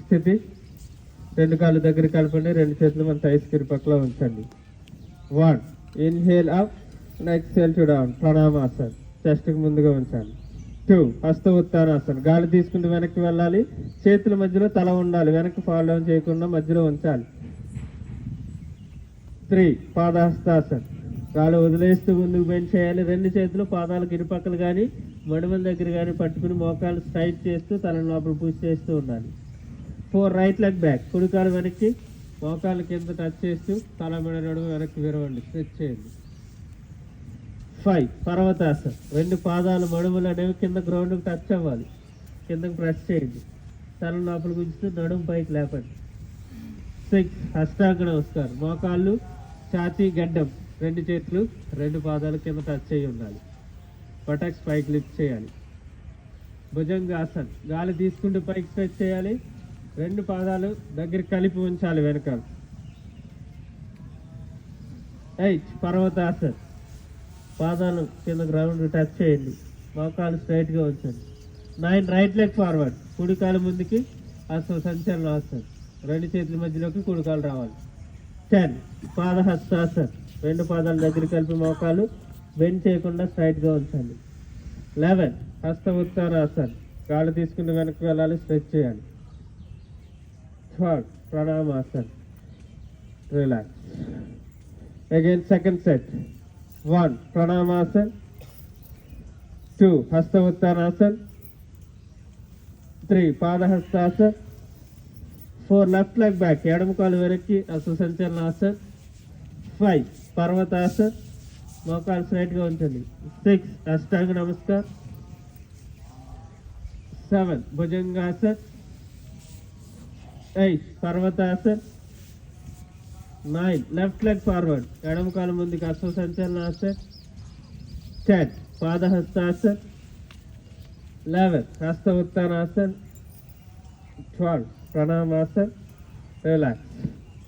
స్థితి. రెండు కాళ్ళు దగ్గర కలపండి, రెండు చేతులు మన థైస్ పక్కలో ఉంచండి. 1 inhale up, exhale to down, Pranamasan, చెస్ట్కి ముందుగా ఉంచాలి. 2 హస్త ఉత్తానాసన్, గాలి తీసుకుంటూ వెనక్కి వెళ్ళాలి, చేతుల మధ్యలో తల ఉండాలి, వెనక్కి ఫాల్ డౌన్ చేయకుండా మధ్యలో ఉంచాలి. 3 పాదహస్తాసన్, గాలి వదిలేస్తూ ముందుకు బెండ్ చేయాలి, రెండు చేతులు పాదాలకు ఇరుపక్కలు కానీ మడుమల దగ్గర కానీ పట్టుకుని మోకాలు స్ట్రైట్ చేస్తూ తలని లోపల పుష్ చేస్తూ ఉండాలి. 4 రైట్ లెగ్ బ్యాక్, కుడికాలు వెనక్కి, మోకాలు కింద టచ్ చేస్తూ తల మెడ నడుము వెనక్కి విరవండి, స్ట్రెచ్ చేయండి. 5 పర్వతాసన్, రెండు పాదాలు మడుములు అనేవి కింద గ్రౌండ్కి టచ్ అవ్వాలి, కిందకి ప్రెస్ చేయండి, తల లోపల గుంచుతూ నడుము పైకి లేపండి. 6 హస్తాంగ నమస్కారం, మోకాళ్ళు ఛాతీ గడ్డం, రెండు చేతులు రెండు పాదాలు కింద టచ్ చేయి ఉండాలి, బటక్స్ పైకి లిఫ్ట్ చేయాలి. భుజంగాసన్, గాలి తీసుకుంటూ పైకి స్ట్రెచ్ చేయాలి, రెండు పాదాలు దగ్గర కలిపి ఉంచాలి వెనకాల. 8 పర్వతాసన్, పాదాలు కింద గ్రౌండ్ టచ్ చేయండి, మోకాలు స్ట్రైట్గా ఉంచండి. 9 రైట్ లెగ్ ఫార్వర్డ్, కుడికాలు ముందుకి, అసలు సంచలనాసన్, రెండు చేతుల మధ్యలోకి కుడికాలు రావాలి. 10 పాదహస్తాసన్, రెండు పాదాలు దగ్గర కలిపి మోకాలు బెండ్ చేయకుండా స్ట్రైట్గా ఉంచండి. 11 హస్త ఉత్తానాసన్, కాళ్ళు తీసుకుని వెనక్కి వెళ్ళాలి, స్ట్రెచ్ చేయాలి. 12 ప్రణామాసన్, రిలాక్స్. Again second set. 1 ప్రణామాసన్, 2 హస్త Uttanasana, 3 Padahastasan, 4 left leg back, ఎడమ కాలు వెనక్కి, అసలు సంచలనాసన్. 5 పర్వతాసన్, మోకాలు స్ట్రైట్గా ఉంచండి. 6 Ashtanga Namaskar. 7 Bhujangasan. 8 Parvatasan. 9 left leg forward, ఎడమ కాలు ముందుకు, అసలు సంచలనాసన్. 10 పాదహస్తాసన్. 11 హస్త ఉత్తానాసన్. 12 ప్రణామాసన్, రిలాక్స్.